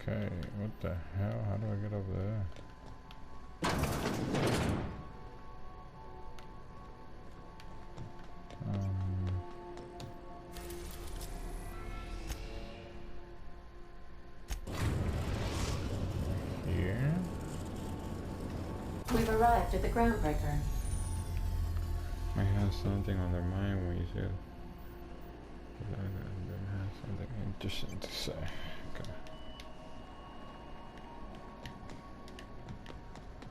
Okay, what the hell? How do I get over there? Here? We've arrived at the Groundbreaker. Might have something on their mind when you said they have something interesting to say. Okay.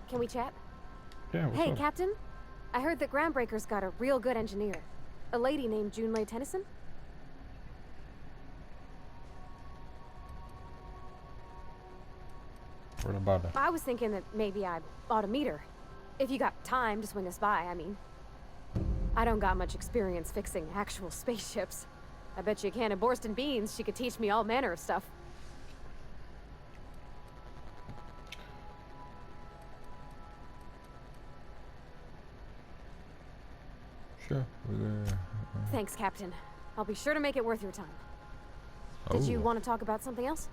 Can we chat? Yeah, what's Hey, up? Captain. I heard that Groundbreaker's got a real good engineer. A lady named Junlei Tennyson? What about it? I was thinking that maybe I ought to meet her. If you got time to swing us by, I mean. I don't got much experience fixing actual spaceships. I bet you a can of Borston beans she could teach me all manner of stuff. Sure. Thanks, Captain. I'll be sure to make it worth your time. Did you want to talk about something else?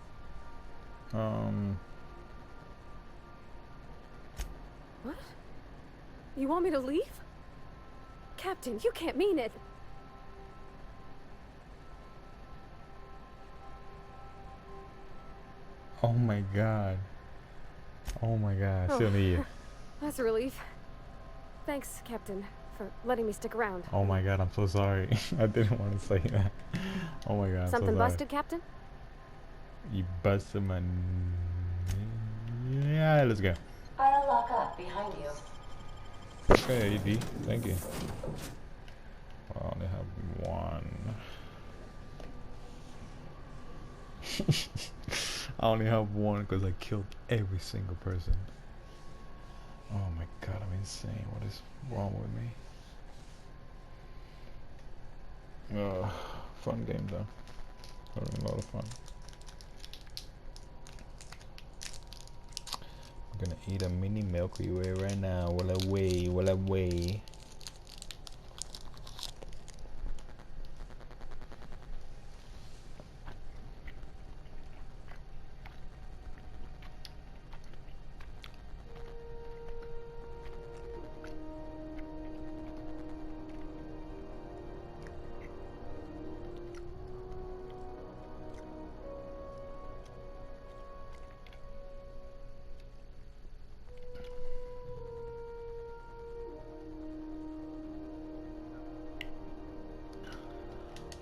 What? You want me to leave? Captain, you can't mean it. Oh my god. Oh my god, I still need you. That's a relief. Thanks, Captain, for letting me stick around. Oh my god, I'm so sorry. I didn't want to say that. Oh my god, I'm Something so sorry. busted, Captain? You busted my... Yeah, let's go. I'll lock up behind you. Okay, AD, thank you. I only have one. I only have one because I killed every single person. Oh my god, I'm insane. What is wrong with me? Fun game though. Having a lot of fun. I'm gonna eat a mini Milky Way right now. While I weigh.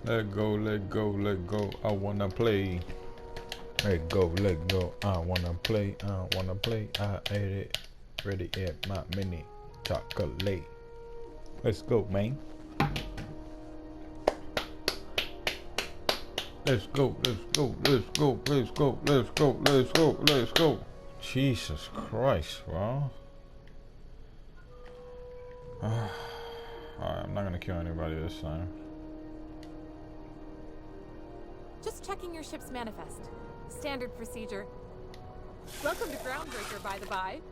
Let go, let go, let go. I wanna play. Let go, let go. I wanna play. I wanna play. I ate it. Ready at my mini chocolate. Let's go, man. Let's go, let's go, let's go, let's go, let's go, let's go, let's go. Jesus Christ, bro. Alright, I'm not gonna kill anybody this time. Just checking your ship's manifest. Standard procedure. Welcome to Groundbreaker, by the by.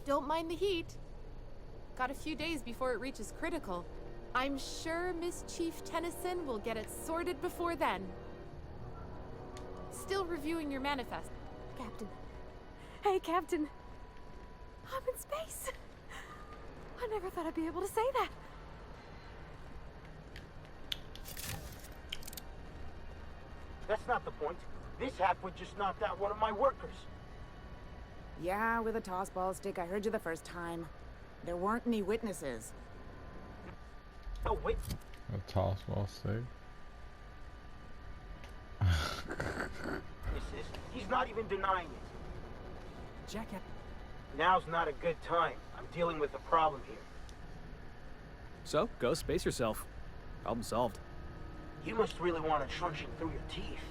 Don't mind the heat. Got a few days before it reaches critical. I'm sure Miss Chief Tennyson will get it sorted before then. Still reviewing your manifest. Captain. Hey, Captain. I'm in space. I never thought I'd be able to say that. That's not the point. This halfwit just knocked out one of my workers. Yeah, with a tossball stick. I heard you the first time. There weren't any witnesses. Oh, wait. A tossball stick. He's not even denying it. Jacket. Now's not a good time. I'm dealing with a problem here. So, go space yourself. Problem solved. You must really want a truncheon through your teeth.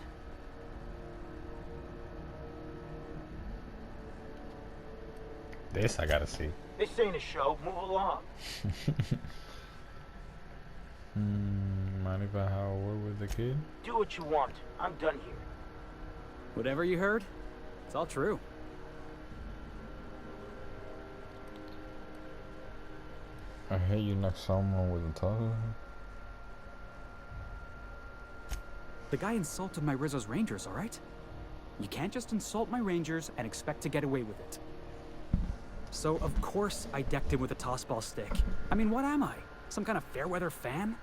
This I gotta see. This ain't a show. Move along. Mind if I have a word with the kid? Do what you want. I'm done here. Whatever you heard, it's all true. I hear you knock someone with a toss. The guy insulted my Rizzo's Rangers, all right? You can't just insult my Rangers and expect to get away with it. So, of course, I decked him with a tossball stick. I mean, what am I? Some kind of fair-weather fan?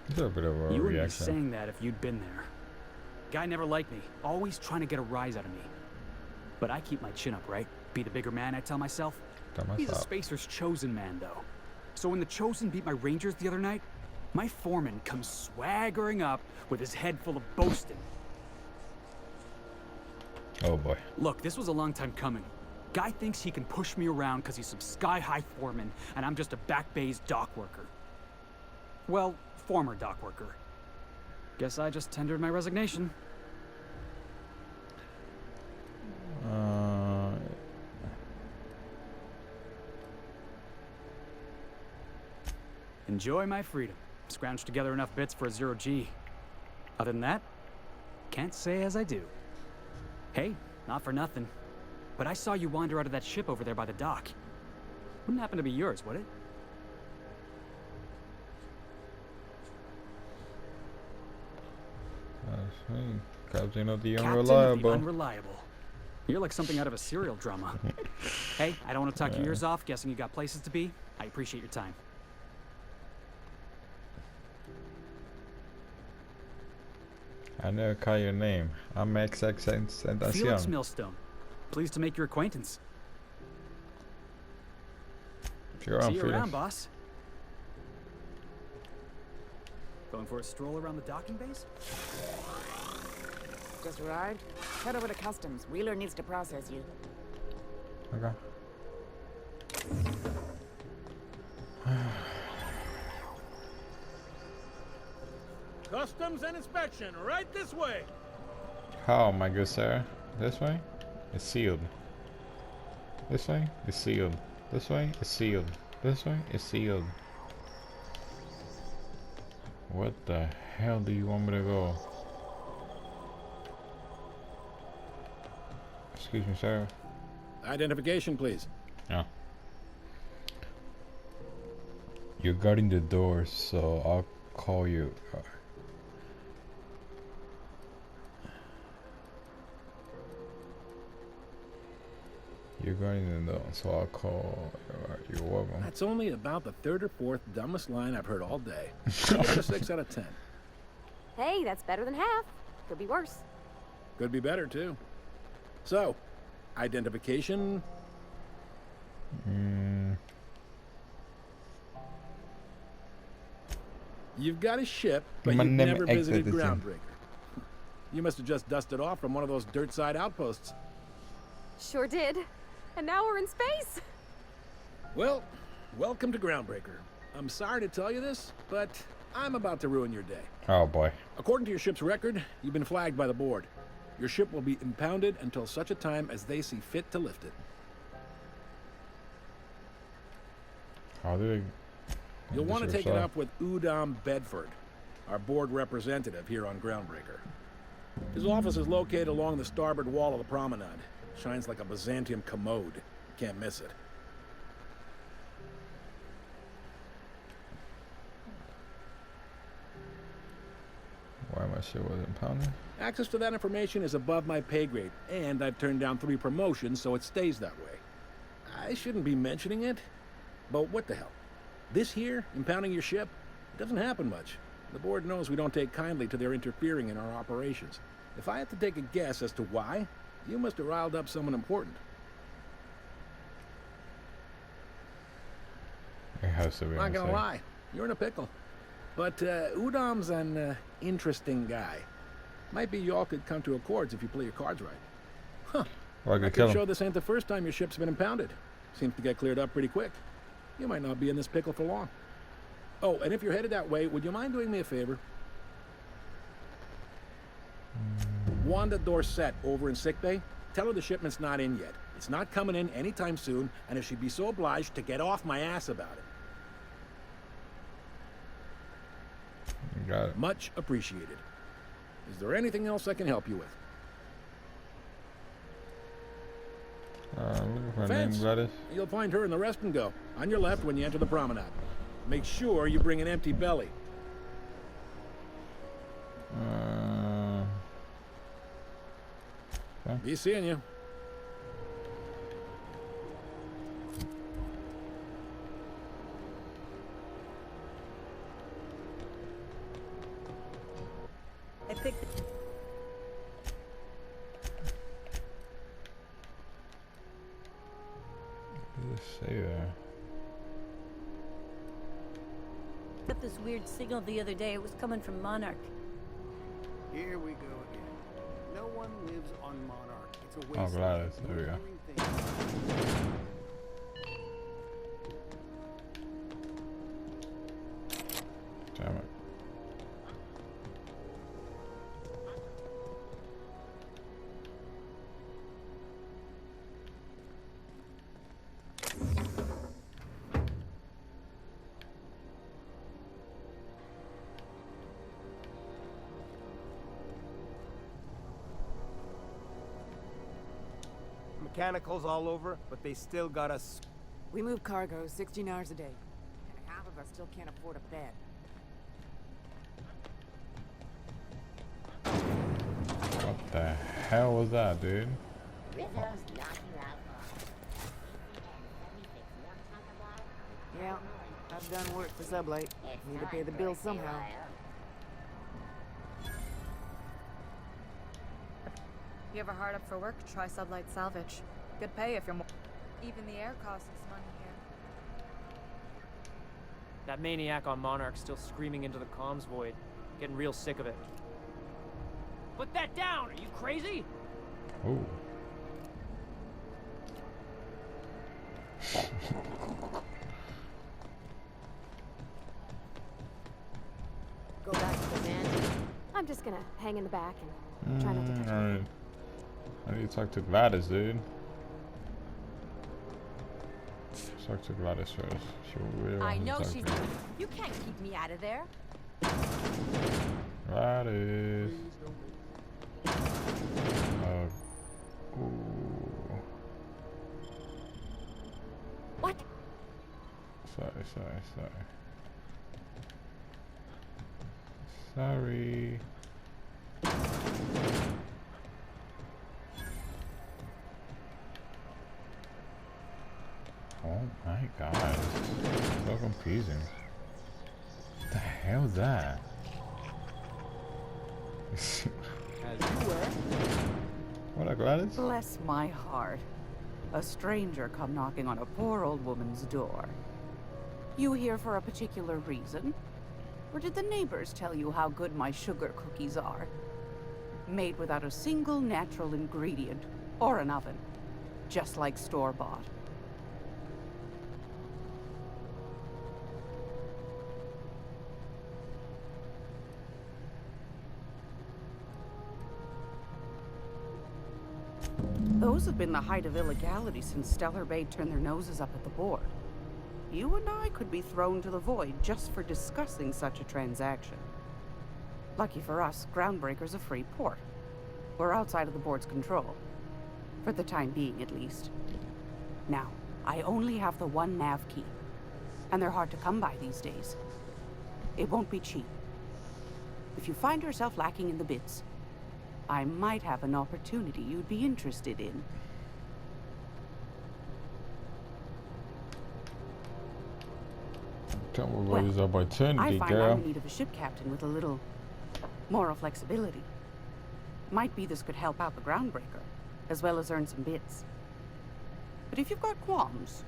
It's a bit of a You wouldn't be reaction. saying that if you'd been there. Guy never liked me, always trying to get a rise out of me. But I keep my chin up, right? Be the bigger man, I tell myself. He's a Spacer's chosen man, though. So when the Chosen beat my Rangers the other night, my foreman comes swaggering up with his head full of boasting. Oh boy. Look, this was a long time coming. Guy thinks he can push me around because he's some sky-high foreman, and I'm just a back bay's dock worker. Well, former dock worker. Guess I just tendered my resignation. Enjoy my freedom. Scrounged together enough bits for a 0G. Other than that, can't say as I do. Hey, not for nothing, but I saw you wander out of that ship over there by the dock. Wouldn't happen to be yours, would it? That's me. Captain of the Captain of Unreliable. the Unreliable. You're like something out of a serial drama. Hey, I don't want to talk your ears off, guessing you got places to be. I appreciate your time. I never call your name. I'm Felix XXXTentacion. Millstone. Pleased to make your acquaintance. Sure, See I'm you Felix. around, boss. Going for a stroll around the docking base? Just arrived? Head over to customs. Wheeler needs to process you. Okay. Customs and inspection, right this way. How, my good sir? This way? It's sealed. This way? It's sealed. This way? It's sealed. This way? It's sealed. What the hell do you want me to go? Excuse me, sir. Identification, please. Yeah. You're guarding the doors, so I'll call you. You're guarding the door, so I'll call. You're welcome. That's only about the third or fourth dumbest line I've heard all day. Give it a 6 out of 10. Hey, that's better than half. Could be worse. Could be better, too. So, identification? You've got a ship, but My you've name never visited Exodus. Groundbreaker. You must have just dusted off from one of those dirt side outposts. Sure did. And now we're in space. Well, welcome to Groundbreaker. I'm sorry to tell you this, but I'm about to ruin your day. Oh boy. According to your ship's record, you've been flagged by the board. Your ship will be impounded until such a time as they see fit to lift it. How do You'll want to This take it yourself. up with Udom Bedford, our board representative here on Groundbreaker. His office is located along the starboard wall of the promenade. Shines like a Byzantium commode. Can't miss it. Why my shit was impounded? Access to that information is above my pay grade, and I've turned down 3 promotions, so it stays that way. I shouldn't be mentioning it, but what the hell? This here, impounding your ship, it doesn't happen much. The board knows we don't take kindly to their interfering in our operations. If I had to take a guess as to why, you must have riled up someone important. It has to be. Not gonna mistake. lie, you're in a pickle. But Udom's an interesting guy. Might be y'all could come to accords if you play your cards right. Well, I I could kill could show him. this ain't the first time your ship's been impounded. Seems to get cleared up pretty quick. You might not be in this pickle for long. Oh, and if you're headed that way, would you mind doing me a favor? Wanda Dorset over in sickbay, tell her the shipment's not in yet. It's not coming in anytime soon, and if she'd be so obliged to get off my ass about it. You got it. Much appreciated. Is there anything else I can help you with? Looking for a name, Fence. Gladys. You'll find her in the rest and go. On your left when you enter the promenade. Make sure you bring an empty belly. Okay. Be seeing you. I picked the What does it say there? got this weird signal the other day. It was coming from Monarch. Here we go again. No one lives on Monarch. It's a waste. Oh, Gladys. There we go. Damn it. Mechanicals all over, but they still got us. We move cargo 16 hours a day. And half of us still can't afford a bed. What the hell was that, dude? Yeah, I've done work for Sublight. Need to pay the bills somehow. You ever hard up for work? Try Sublight Salvage. Good pay if you're more. Even the air costs money here. That maniac on Monarch's still screaming into the comms void. Getting real sick of it. Put that down! Are you crazy? Ooh. Go back to the van. I'm just gonna hang in the back and try not to touch Alright. I need to talk to Gladys, dude. Let's talk to Gladys first. She really I wants know to talk she's. to me. You can't keep me out of there. Gladys. Ooh. What? Sorry. Oh my god, it's so confusing. What the hell is that? As you were. What a Gladys? Bless my heart. A stranger come knocking on a poor old woman's door. You here for a particular reason? Or did the neighbors tell you how good my sugar cookies are? Made without a single natural ingredient or an oven. Just like store-bought. Those have been the height of illegality since Stellar Bay turned their noses up at the board. You and I could be thrown to the void just for discussing such a transaction. Lucky for us, Groundbreaker's a free port. We're outside of the board's control. For the time being, at least. Now, I only have the one nav key. And they're hard to come by these days. It won't be cheap. If you find yourself lacking in the bits, I might have an opportunity you'd be interested in. Tell me about this opportunity, I find girl. I'm in need of a ship captain with a little moral flexibility. Might be this could help out the Groundbreaker, as well as earn some bits. But if you've got qualms...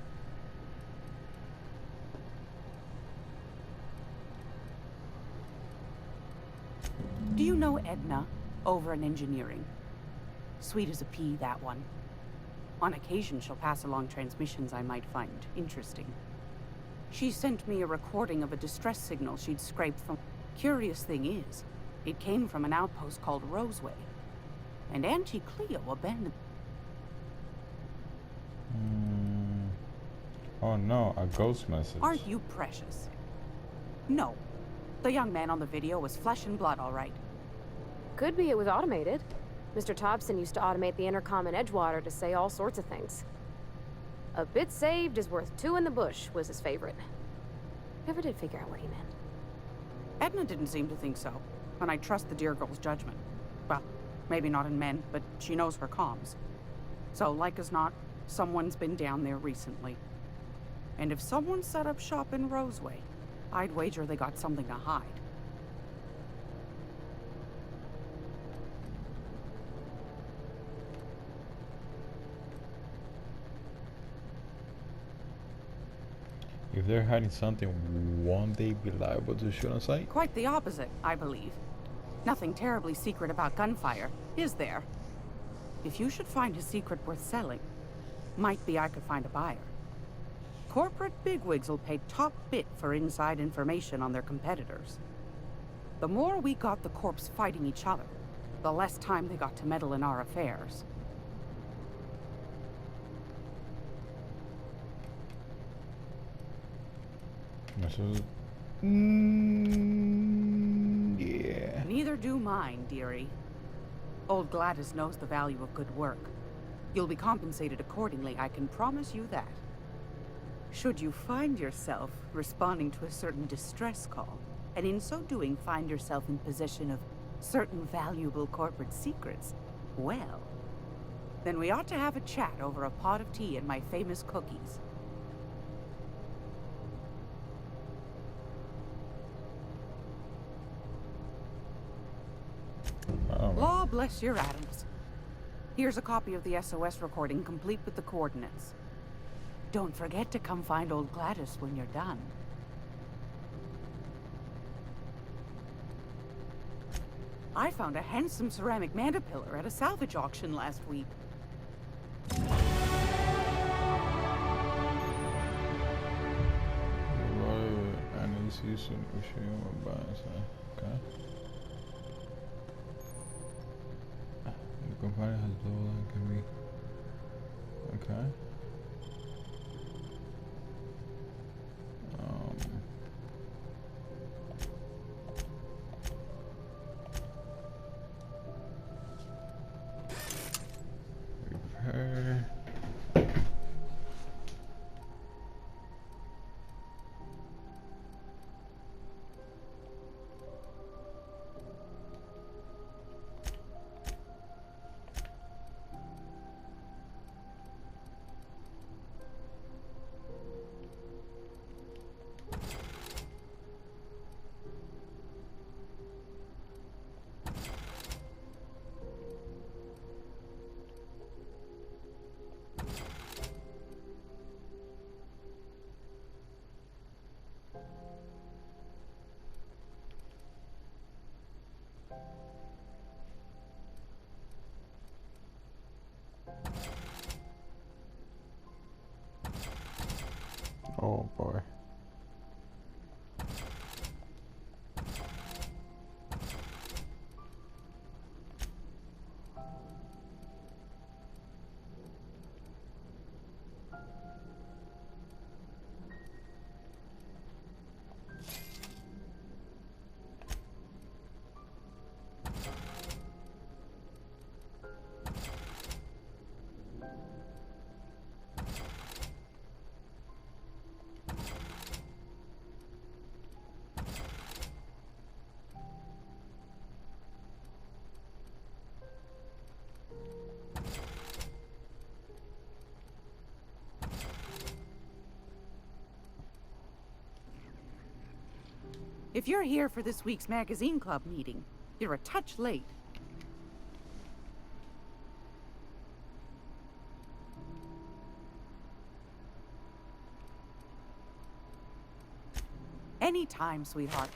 Do you know Edna, over in engineering? Sweet as a pea, that one. On occasion, she'll pass along transmissions I might find interesting. She sent me a recording of a distress signal she'd scraped from... Curious thing is, it came from an outpost called Roseway. And Auntie Cleo abandoned... Oh no, a ghost message. Aren't you precious? No. The young man on the video was flesh and blood, all right. Could be it was automated. Mr. Thompson used to automate the intercom in Edgewater to say all sorts of things. A bit saved is worth two in the bush was his favorite. Never did figure out what he meant. Edna didn't seem to think so, and I trust the dear girl's judgment. Well, maybe not in men, but she knows her comms. So, like as not, someone's been down there recently. And if someone set up shop in Roseway, I'd wager they got something to hide. If they're hiding something, won't they be liable to shoot on sight? Quite the opposite, I believe. Nothing terribly secret about gunfire, is there? If you should find a secret worth selling, might be I could find a buyer. Corporate bigwigs will pay top bit for inside information on their competitors. The more we got the corps fighting each other, the less time they got to meddle in our affairs. Yeah. Neither do mine, dearie. Old Gladys knows the value of good work. You'll be compensated accordingly, I can promise you that. Should you find yourself responding to a certain distress call, and in so doing find yourself in possession of certain valuable corporate secrets, well, then we ought to have a chat over a pot of tea and my famous cookies. Law bless your atoms. Here's a copy of the SOS recording, complete with the coordinates. Don't forget to come find old Gladys when you're done. I found a handsome ceramic mandapillar at a salvage auction last week. Okay. The company has double and can be. Okay. Repair. Oh boy. If you're here for this week's magazine club meeting, you're a touch late. Anytime, sweetheart.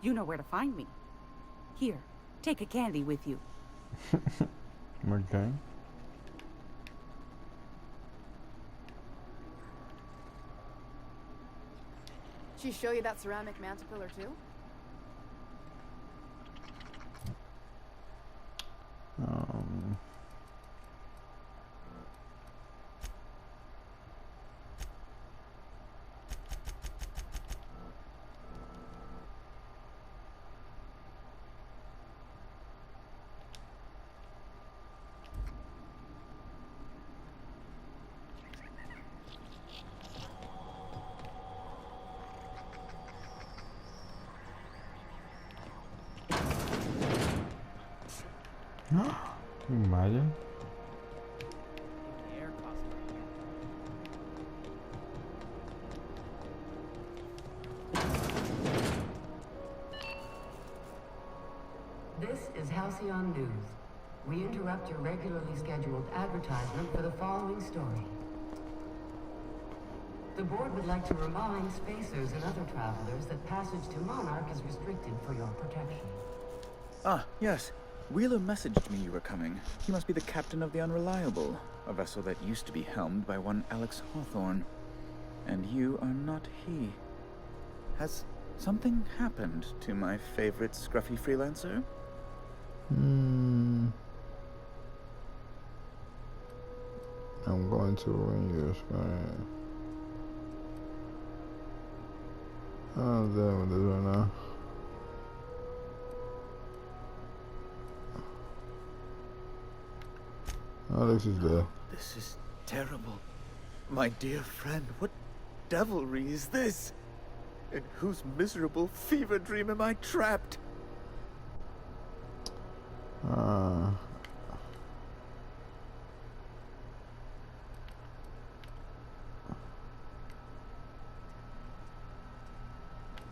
You know where to find me. Here, take a candy with you. Okay. She show you that ceramic mandapillar too? Imagine. The air costs This is Halcyon News. We interrupt your regularly scheduled advertisement for the following story. The board would like to remind spacers and other travelers that passage to Monarch is restricted for your protection. Ah, yes. Wheeler messaged me you were coming. He must be the captain of the Unreliable, a vessel that used to be helmed by one Alex Hawthorne. And you are not he. Has something happened to my favorite scruffy freelancer? I'm going to ruin your experience. I'm done with this right now. Alex is there. This is terrible. My dear friend, what devilry is this? In whose miserable fever dream am I trapped?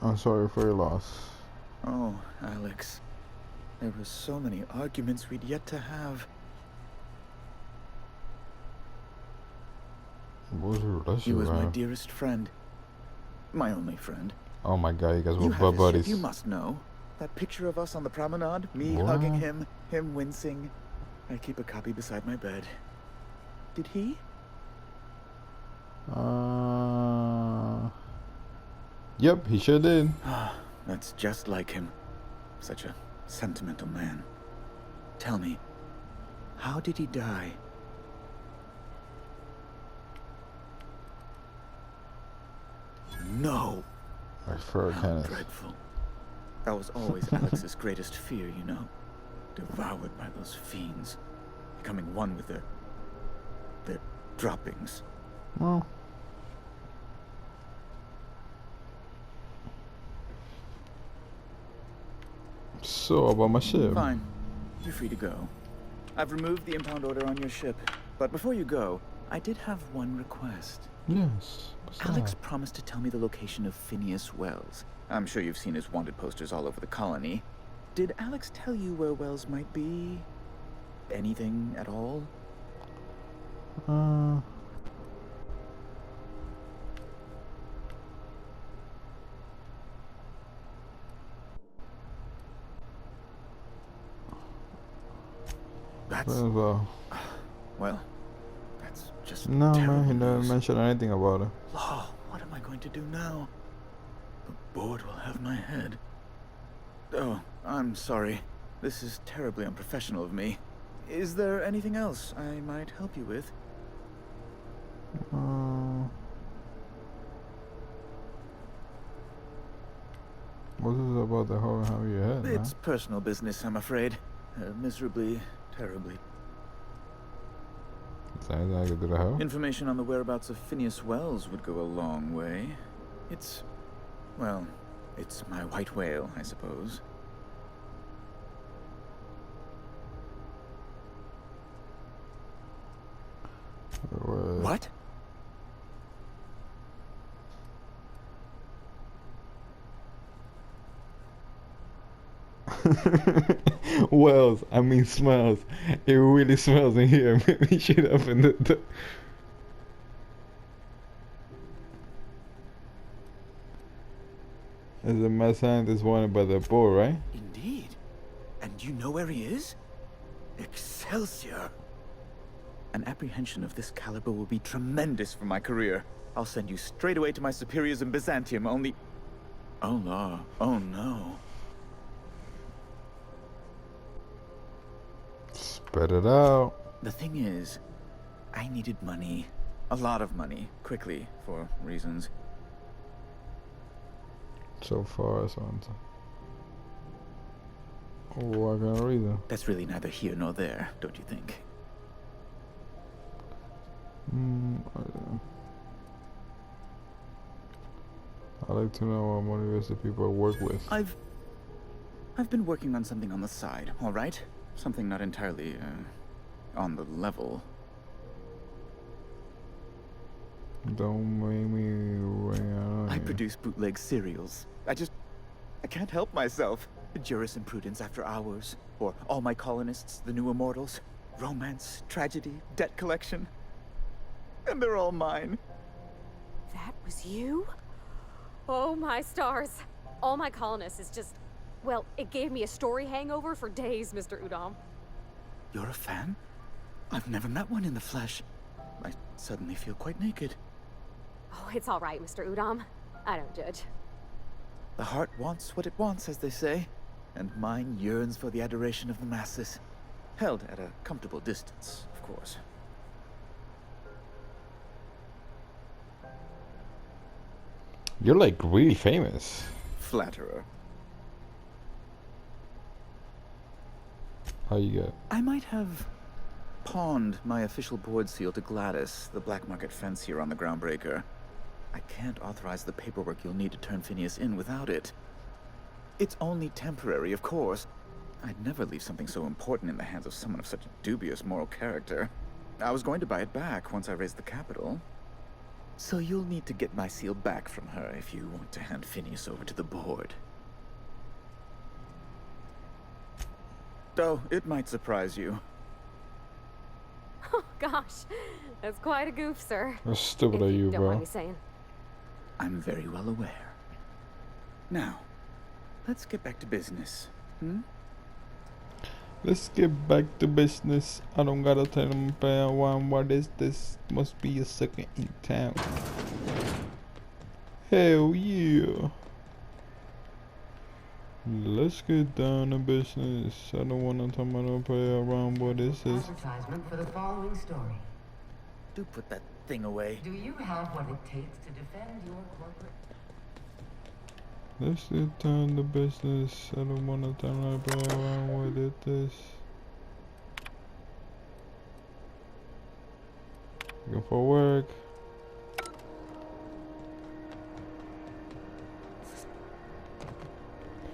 I'm sorry for your loss. Oh, Alex. There were so many arguments we'd yet to have. What was your relationship? He was my dearest friend. My only friend. Oh my god, you guys were You have his buddies. ship, you must know. That picture of us on the promenade, me What? hugging him, him wincing. I keep a copy beside my bed. Did he? Yep, he sure did. That's just like him. Such a sentimental man. Tell me, how did he die? No! How dreadful. That was always Alex's greatest fear, you know. Devoured by those fiends. Becoming one with their droppings. Well. So, about my ship. Fine. You're free to go. I've removed the impound order on your ship. But before you go, I did have one request. Yes. Alex promised to tell me the location of Phineas Wells. I'm sure you've seen his wanted posters all over the colony. Did Alex tell you where Wells might be? Anything at all? That's... Well, that's just no, man, he terrible didn't news. mention anything about it. Oh, what am I going to do now? The board will have my head. Oh, I'm sorry. This is terribly unprofessional of me. Is there anything else I might help you with? What is it about the whole how your head, man? It's personal business, I'm afraid. Miserably, terribly. Is there anything I could do to help? Information on the whereabouts of Phineas Wells would go a long way. It's... well, it's my white whale, I suppose. What? Wells, I mean smells. It really smells in here. Maybe shit up in the As a mad scientist wanted by the board, right? Indeed. And you know where he is? Excelsior! An apprehension of this caliber will be tremendous for my career. I'll send you straight away to my superiors in Byzantium, only... Oh no. Oh no. Spread it out. The thing is, I needed money. A lot of money, quickly, for reasons. So far, so on. Oh, I got a reason. That's really neither here nor there, don't you think? I like to know what motivates the people I work with. I've been working on something on the side, all right? Something not entirely, on the level. Don't make me rain. I produce bootleg serials. I can't help myself. Jurisprudence After Hours, or All My Colonists, The New Immortals, romance, tragedy, debt collection. And they're all mine. That was you? Oh my stars. All My Colonists is just... Well, it gave me a story hangover for days, Mr. Udom. You're a fan? I've never met one in the flesh. I suddenly feel quite naked. Oh, it's all right, Mr. Udom. I don't judge. The heart wants what it wants, as they say, and mine yearns for the adoration of the masses. Held at a comfortable distance, of course. You're like really famous. Flatterer. How you get? I might have pawned my official board seal to Gladys, the black market fancier on the Groundbreaker. I can't authorize the paperwork you'll need to turn Phineas in without it. It's only temporary, of course. I'd never leave something so important in the hands of someone of such dubious moral character. I was going to buy it back once I raised the capital. So you'll need to get my seal back from her if you want to hand Phineas over to the board. Though it might surprise you. Oh, gosh. That's quite a goof, sir. How stupid If are you, don't bro? mind me saying. I'm very well aware. Now, let's get back to business. Let's get back to business. I don't gotta tell them what is this? Must be a second in town. Hell yeah. Let's get down to business. I don't wanna talk about play around. What is this? Advertisement for the following story. Do put that thing away. Do you have what it takes to defend your corporate? Let's get down to business. I don't wanna turn up around. What is this? Looking for work.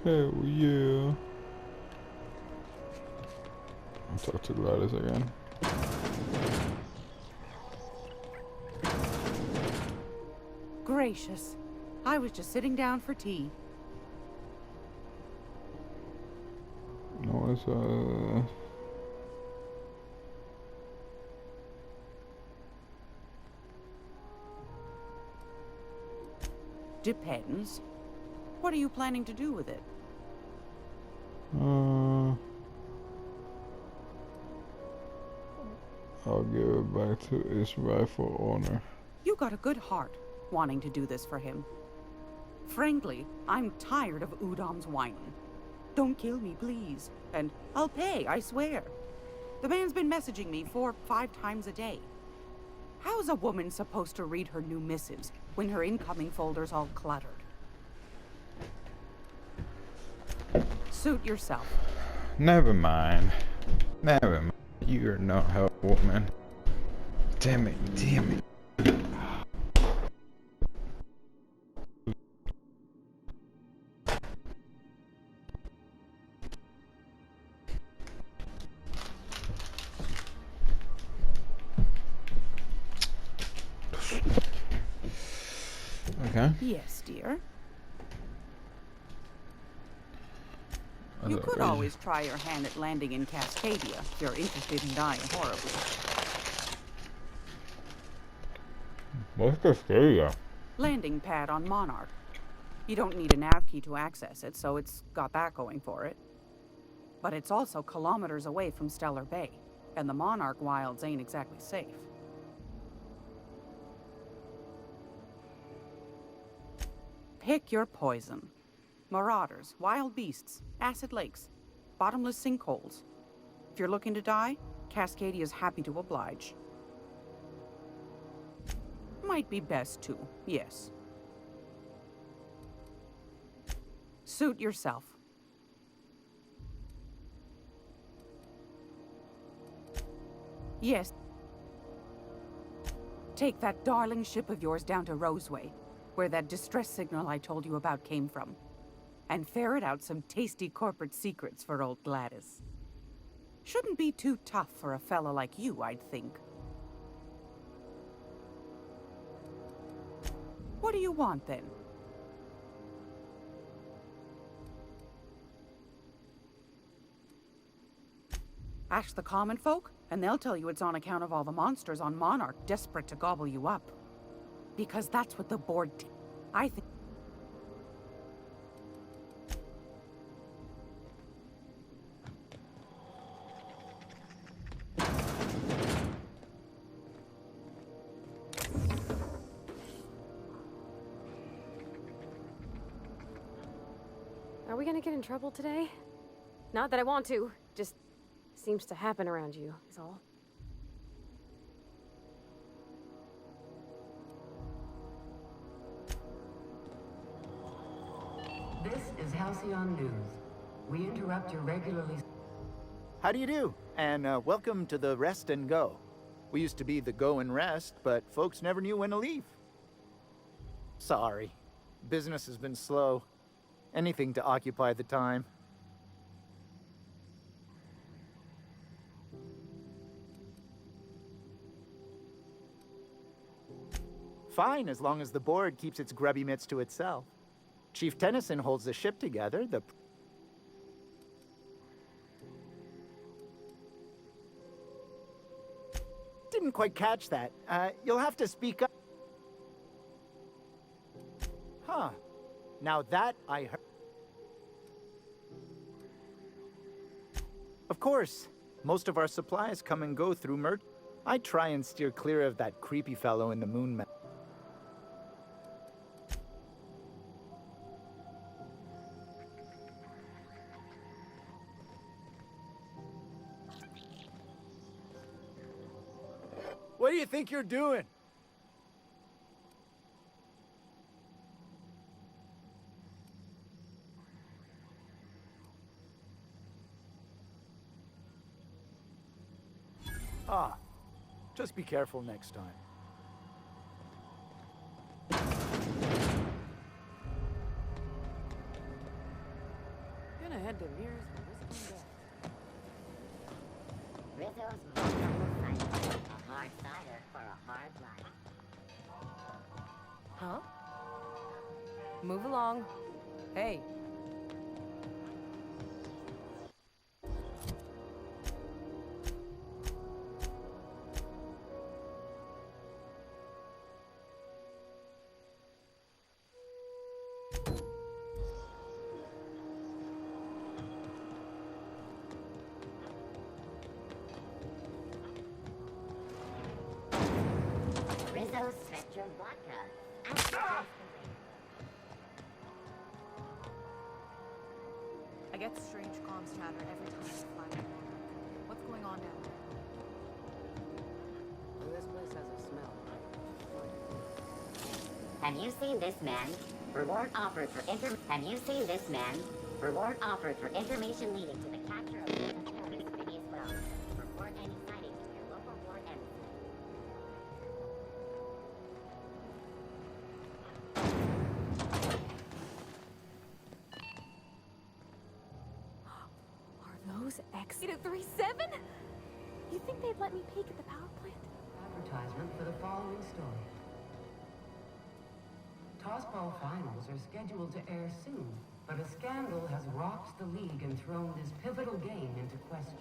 Hell yeah. I'll talk to Gladys again. Gracious. I was just sitting down for tea. No, it's Depends. What are you planning to do with it? I'll give it back to its rightful owner. You got a good heart, wanting to do this for him. Frankly, I'm tired of Udom's whining. Don't kill me, please. And I'll pay, I swear. The man's been messaging me 4 or 5 times a day. How's a woman supposed to read her new missives when her incoming folder's all cluttered? Suit yourself. Never mind. Never mind. You're not her woman. Damn it. Damn it. Okay. Yes, dear. You could always try your hand at landing in Cascadia if you're interested in dying horribly. What's Cascadia? Landing pad on Monarch. You don't need a nav key to access it, so it's got that going for it. But it's also kilometers away from Stellar Bay, and the Monarch wilds ain't exactly safe. Pick your poison. Marauders, wild beasts, acid lakes, bottomless sinkholes. If you're looking to die, Cascadia's happy to oblige. Might be best too, yes. Suit yourself. Yes. Take that darling ship of yours down to Roseway, where that distress signal I told you about came from, and ferret out some tasty corporate secrets for old Gladys. Shouldn't be too tough for a fella like you, I'd think. What do you want, then? Ask the common folk, and they'll tell you it's on account of all the monsters on Monarch desperate to gobble you up. Because that's what the board I think. Are we gonna get in trouble today? Not that I want to, just seems to happen around you, is all. This is Halcyon News. We interrupt your regularly... How do you do? And welcome to the Rest and Go. We used to be the Go and Rest, but folks never knew when to leave. Sorry. Business has been slow. Anything to occupy the time. Fine, as long as the board keeps its grubby mitts to itself. Chief Tennyson holds the ship together, Didn't quite catch that. You'll have to speak up. Huh. Now that I heard... Of course. Most of our supplies come and go through merch. I try and steer clear of that creepy fellow in the moon map. What do you think you're doing? Just be careful next time. Gonna head to Mirrors for this one. Rizzo's wonderful cider. A hard cider for a hard life. Huh? Move along. Hey. Rizzo's Spectrum Vodka. I get strange comms chatter every time I fly to Monarch. What's going on down there? This place has a smell. Have you seen this man? Reward offered for information leading to the capture of the city as well. Report any sightings to your local ward embassy. Are those X-37? You think they'd let me peek at the power plant? Advertisement for the following story. Tossball finals are scheduled to air soon, but a scandal has rocked the league and thrown this pivotal game into question.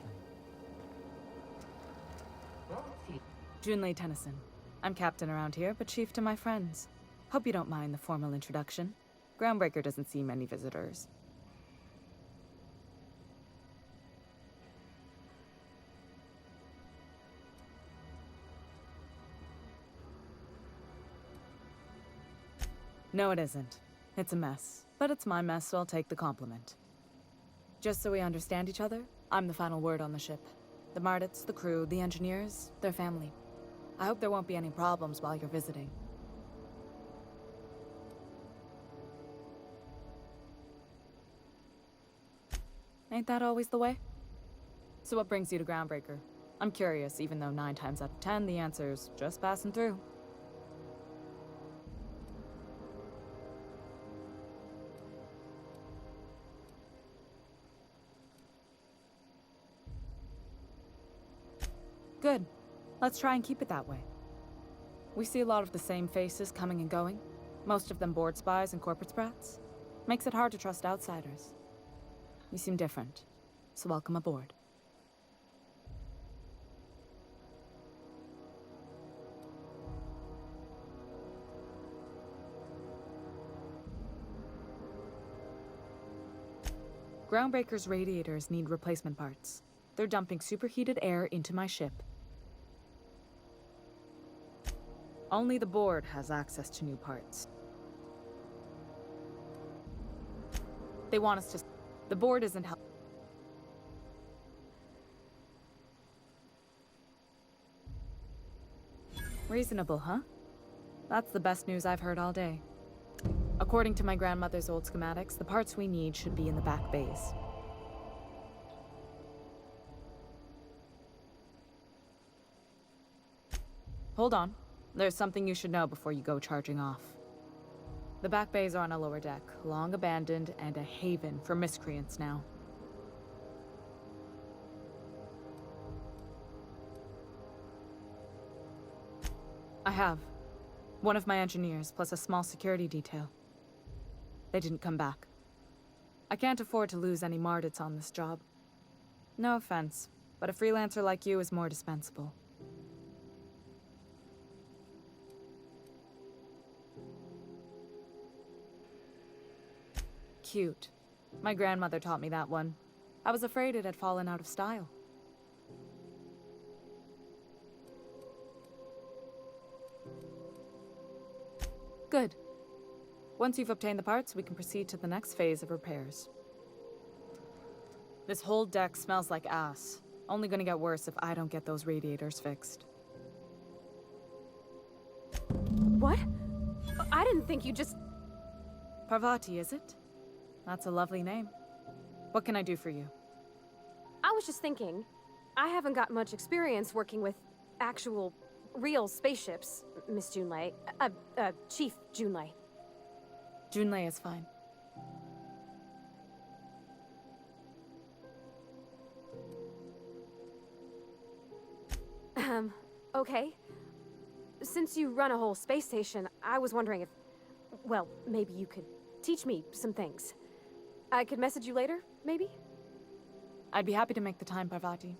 Both teams... Junlei Tennyson. I'm captain around here, but chief to my friends. Hope you don't mind the formal introduction. Groundbreaker doesn't see many visitors. No, it isn't. It's a mess. But it's my mess, so I'll take the compliment. Just so we understand each other, I'm the final word on the ship. The Mardits, the crew, the engineers, their family. I hope there won't be any problems while you're visiting. Ain't that always the way? So what brings you to Groundbreaker? I'm curious, even though 9 times out of 10 the answer's just passing through. Good. Let's try and keep it that way. We see a lot of the same faces coming and going, most of them board spies and corporate sprats. Makes it hard to trust outsiders. You seem different, so welcome aboard. Groundbreaker's radiators need replacement parts. They're dumping superheated air into my ship. Only the board has access to new parts. They want us to... The board isn't helping. Reasonable, huh? That's the best news I've heard all day. According to my grandmother's old schematics, the parts we need should be in the back bays. Hold on. There's something you should know before you go charging off. The back bays are on a lower deck, long abandoned and a haven for miscreants now. I have. One of my engineers, plus a small security detail. They didn't come back. I can't afford to lose any Mardits on this job. No offense, but a freelancer like you is more dispensable. Cute. My grandmother taught me that one. I was afraid it had fallen out of style. Good. Once you've obtained the parts, we can proceed to the next phase of repairs. This whole deck smells like ass. Only gonna get worse if I don't get those radiators fixed. What? I didn't think you just... Parvati, is it? That's a lovely name. What can I do for you? I was just thinking, I haven't got much experience working with actual, real spaceships, Miss Junlei. Chief Junlei. Junlei is fine. Okay. Since you run a whole space station, I was wondering if... Well, maybe you could teach me some things. I could message you later, maybe? I'd be happy to make the time, Parvati.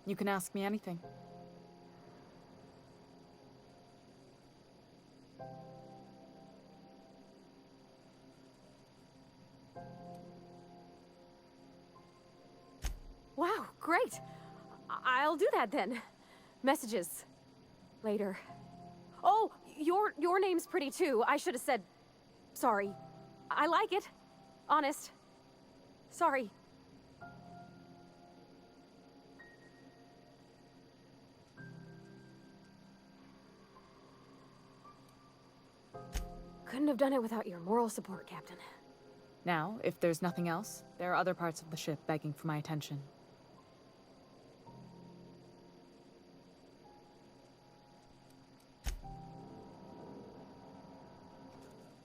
You can ask me anything. Wow, great! I'll do that then. Messages. Later. Oh, your name's pretty too. I should have said... Sorry. I like it. Honest. Sorry. Couldn't have done it without your moral support, Captain. Now, if there's nothing else, there are other parts of the ship begging for my attention.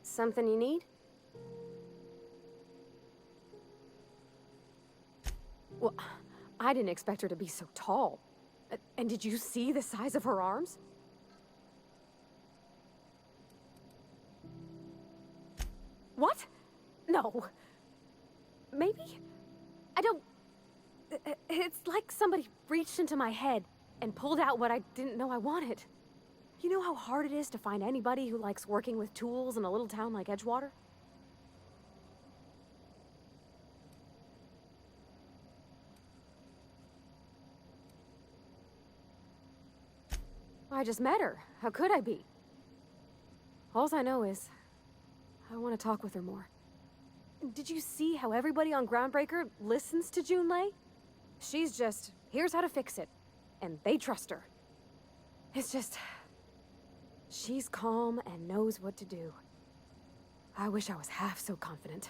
Something you need? Well, I didn't expect her to be so tall. And did you see the size of her arms? What? No. Maybe? I don't... It's like somebody reached into my head and pulled out what I didn't know I wanted. You know how hard it is to find anybody who likes working with tools in a little town like Edgewater? I just met her. How could I be? Alls I know is, I want to talk with her more. Did you see how everybody on Groundbreaker listens to Junlei? She's just, here's how to fix it. And they trust her. It's just... She's calm and knows what to do. I wish I was half so confident.